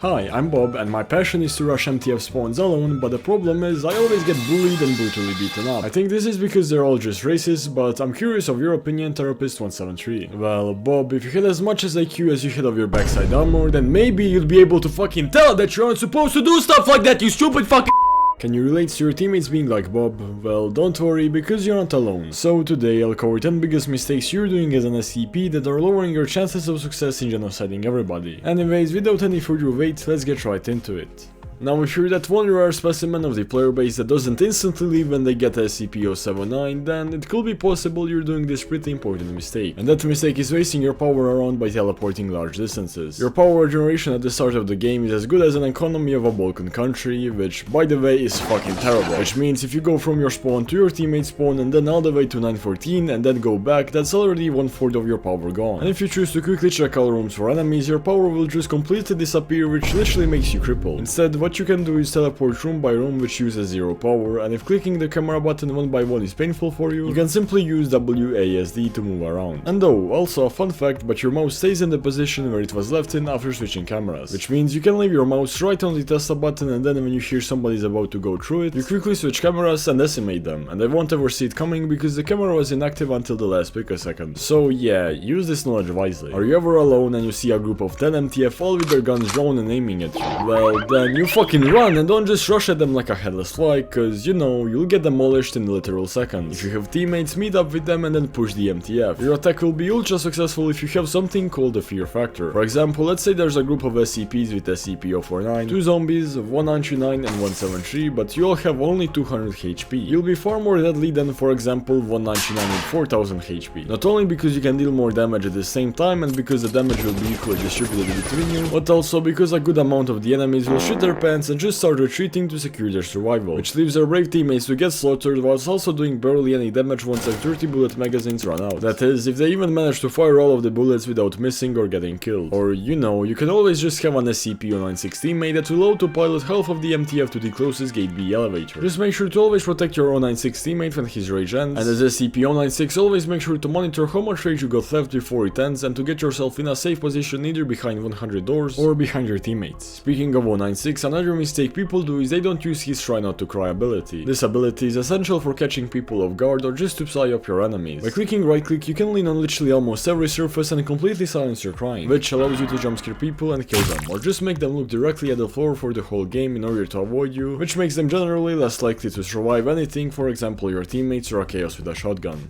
Hi, I'm Bob, and my passion is to rush MTF spawns alone, but the problem is I always get bullied and brutally beaten up. I think this is because they're all just racist, but I'm curious of your opinion, Therapist173. Well, Bob, if you had as much as IQ as you had of your backside armor, then maybe you'd be able to fucking tell that you aren't supposed to do stuff like that, you stupid fucking— Can you relate to your teammates being like Bob? Well, don't worry, because you're not alone. So today I'll cover 10 biggest mistakes you're doing as an SCP that are lowering your chances of success in genociding everybody. Anyways, without any further wait, let's get right into it. Now, if you're that one rare specimen of the player base that doesn't instantly leave when they get SCP-079, then it could be possible you're doing this pretty important mistake. And that mistake is wasting your power around by teleporting large distances. Your power generation at the start of the game is as good as an economy of a Balkan country, which, by the way, is fucking terrible. Which means if you go from your spawn to your teammate's spawn and then all the way to 914 and then go back, that's already 1/4 of your power gone. And if you choose to quickly check all rooms for enemies, your power will just completely disappear, which literally makes you crippled. Instead, what you can do is teleport room by room, which uses 0 power, and if clicking the camera button one by one is painful for you, you can simply use WASD to move around. And though, also a fun fact, but your mouse stays in the position where it was left in after switching cameras, which means you can leave your mouse right on the Tesla button, and then when you hear somebody's about to go through it, you quickly switch cameras and decimate them, and they won't ever see it coming because the camera was inactive until the last picosecond. So yeah, use this knowledge wisely. Are you ever alone and you see a group of 10 MTF all with their guns drawn and aiming at you? Well, then you fucking run and don't just rush at them like a headless fly, cause you know, you'll get demolished in literal seconds. If you have teammates, meet up with them and then push the MTF. Your attack will be ultra successful if you have something called the fear factor. For example, let's say there's a group of SCPs with SCP-049, 2 zombies, 199 and 173, but you all have only 200 HP. You'll be far more deadly than, for example, 199 with 4000 HP. Not only because you can deal more damage at the same time and because the damage will be equally distributed between you, but also because a good amount of the enemies will shit their pants and just start retreating to secure their survival, which leaves their brave teammates to get slaughtered whilst also doing barely any damage once their 30 bullet magazines run out. That is, if they even manage to fire all of the bullets without missing or getting killed. Or, you know, you can always just have an SCP-096 teammate that will autopilot half of the MTF to the closest gate B elevator. Just make sure to always protect your 096 teammate when his rage ends, and as SCP-096 always make sure to monitor how much rage you got left before it ends and to get yourself in a safe position either behind 100 doors or behind your teammates. Speaking of 096, another mistake people do is they don't use his try not to cry ability. This ability is essential for catching people off guard or just to psy up your enemies. By clicking right click, you can lean on literally almost every surface and completely silence your crying, which allows you to jump scare people and kill them, or just make them look directly at the floor for the whole game in order to avoid you, which makes them generally less likely to survive anything, for example your teammates or a chaos with a shotgun.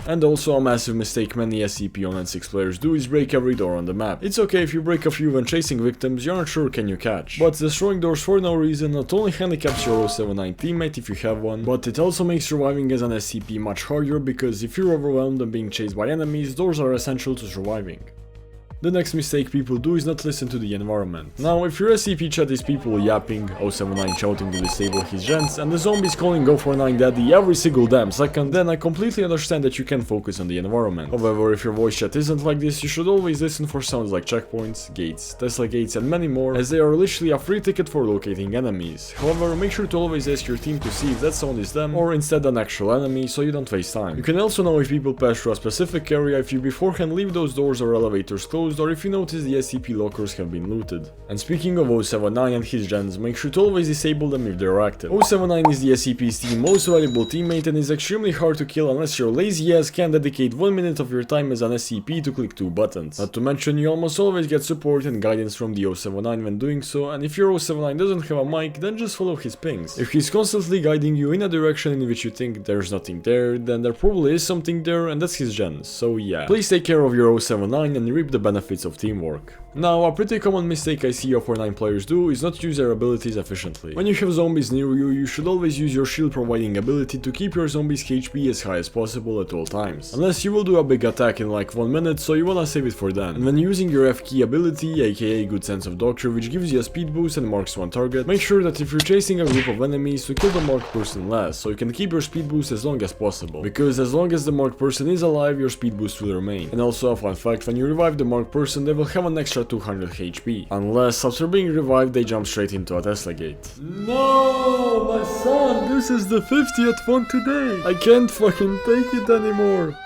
And also a massive mistake many SCP-096 players do is break every door on the map. It's okay if you break a few when chasing victims you're not sure can you catch, but destroying doors for no reason not only handicaps your 079 teammate if you have one, but it also makes surviving as an SCP much harder because if you're overwhelmed and being chased by enemies, doors are essential to surviving. The next mistake people do is not listen to the environment. Now, if your SCP chat is people yapping, 079 shouting to disable his gens, and the zombies calling 049 daddy every single damn second, then I completely understand that you can focus on the environment. However, if your voice chat isn't like this, you should always listen for sounds like checkpoints, gates, Tesla gates and many more, as they are literally a free ticket for locating enemies. However, make sure to always ask your team to see if that sound is them, or instead an actual enemy, so you don't waste time. You can also know if people pass through a specific area if you beforehand leave those doors or elevators closed, or if you notice the SCP lockers have been looted. And speaking of 079 and his gens, make sure to always disable them if they're active. 079 is the SCP's team's most valuable teammate and is extremely hard to kill unless your lazy ass can dedicate 1 minute of your time as an SCP to click 2 buttons. Not to mention you almost always get support and guidance from the 079 when doing so, and if your 079 doesn't have a mic, then just follow his pings. If he's constantly guiding you in a direction in which you think there's nothing there, then there probably is something there, and that's his gens, so yeah. Please take care of your 079 and reap the benefits of teamwork. Now, a pretty common mistake I see 049 players do is not use their abilities efficiently. When you have zombies near you, you should always use your shield providing ability to keep your zombies' HP as high as possible at all times. Unless you will do a big attack in like 1 minute, so you wanna save it for then. And when using your F key ability, aka Good Sense of Doctor, which gives you a speed boost and marks one target, make sure that if you're chasing a group of enemies to kill the marked person last, so you can keep your speed boost as long as possible. Because as long as the marked person is alive, your speed boost will remain. And also a fun fact, when you revive the marked person, they will have an extra 200 HP. Unless after being revived they jump straight into a Tesla gate. No, my son, this is the 50th one today. I can't fucking take it anymore.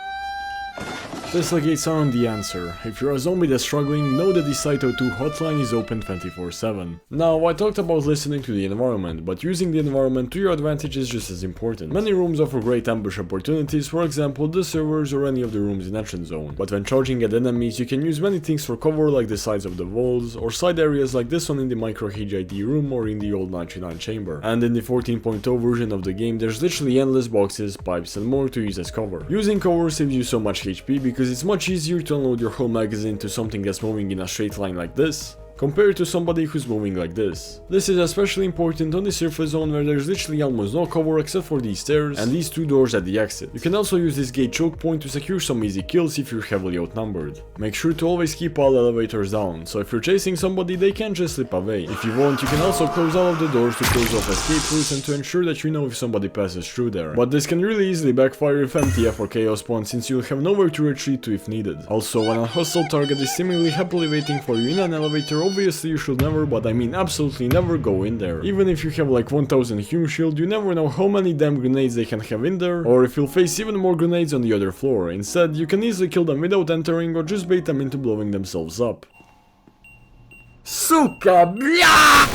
Tesla gates aren't the answer. If you're a zombie that's struggling, know that the Saito 2 hotline is open 24/7. Now, I talked about listening to the environment, but using the environment to your advantage is just as important. Many rooms offer great ambush opportunities, for example, the servers or any of the rooms in entrance zone. But when charging at enemies, you can use many things for cover, like the sides of the walls, or side areas like this one in the micro HID room or in the old 99 chamber. And in the 14.0 version of the game, there's literally endless boxes, pipes and more to use as cover. Using cover saves you so much HP because it's much easier to unload your whole magazine to something that's moving in a straight line like this, compared to somebody who's moving like this. This is especially important on the surface zone where there's literally almost no cover except for these stairs and these two doors at the exit. You can also use this gate choke point to secure some easy kills if you're heavily outnumbered. Make sure to always keep all elevators down, so if you're chasing somebody they can't just slip away. If you want, you can also close all of the doors to close off escape routes and to ensure that you know if somebody passes through there. But this can really easily backfire if MTF or chaos spawn, since you'll have nowhere to retreat to if needed. Also, when a hostile target is seemingly happily waiting for you in an elevator, obviously you should never, but I mean absolutely never, go in there. Even if you have like 1000 hume shield, you never know how many damn grenades they can have in there, or if you'll face even more grenades on the other floor. Instead, you can easily kill them without entering or just bait them into blowing themselves up. Suka, blah!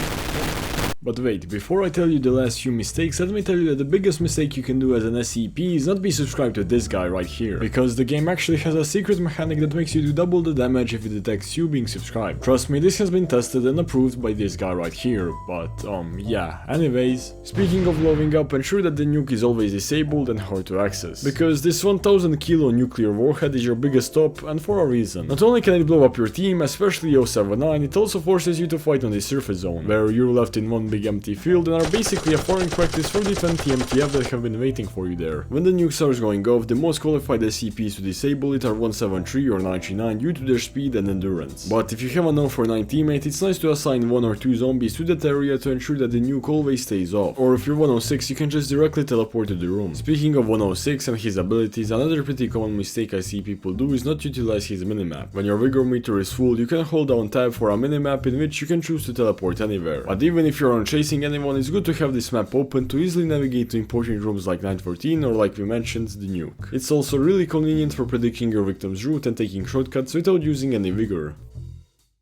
But wait, before I tell you the last few mistakes, let me tell you that the biggest mistake you can do as an SCP is not be subscribed to this guy right here, because the game actually has a secret mechanic that makes you do double the damage if it detects you being subscribed. Trust me, this has been tested and approved by this guy right here, but yeah. Anyways, speaking of blowing up, ensure that the nuke is always disabled and hard to access, because this 1000 kilo nuclear warhead is your biggest stop, and for a reason. Not only can it blow up your team, especially 079, it also forces you to fight on the surface zone, where you're left in one big empty field and are basically a foreign practice from the 20 MTF that have been waiting for you there. When the nuke starts going off, the most qualified SCPs to disable it are 173 or 99 due to their speed and endurance. But if you have a 049 teammate, it's nice to assign 1 or 2 zombies to that area to ensure that the nuke always stays off. Or if you're 106, you can just directly teleport to the room. Speaking of 106 and his abilities, another pretty common mistake I see people do is not utilize his minimap. When your vigor meter is full, you can hold down tab for a minimap in which you can choose to teleport anywhere. But even if you're on chasing anyone, it's good to have this map open to easily navigate to important rooms like 914 or, like we mentioned, the nuke. It's also really convenient for predicting your victim's route and taking shortcuts without using any vigor.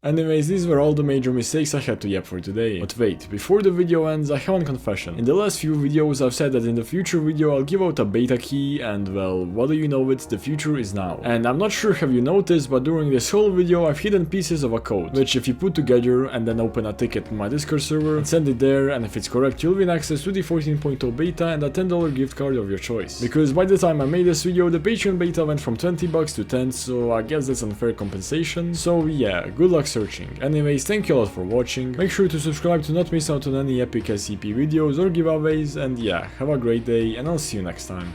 Anyways, these were all the major mistakes I had to yap for today. But wait, before the video ends, I have one confession. In the last few videos I've said that in the future video I'll give out a beta key, and well, what do you know it, the future is now. And I'm not sure have you noticed, but during this whole video I've hidden pieces of a code, which if you put together and then open a ticket in my Discord server and send it there, and if it's correct you'll win access to the 14.0 beta and a $10 gift card of your choice. Because by the time I made this video, the Patreon beta went from $20 to 10, so I guess that's unfair compensation. So yeah, good luck searching. Anyways, thank you a lot for watching, make sure to subscribe to not miss out on any epic SCP videos or giveaways, and yeah, have a great day and I'll see you next time.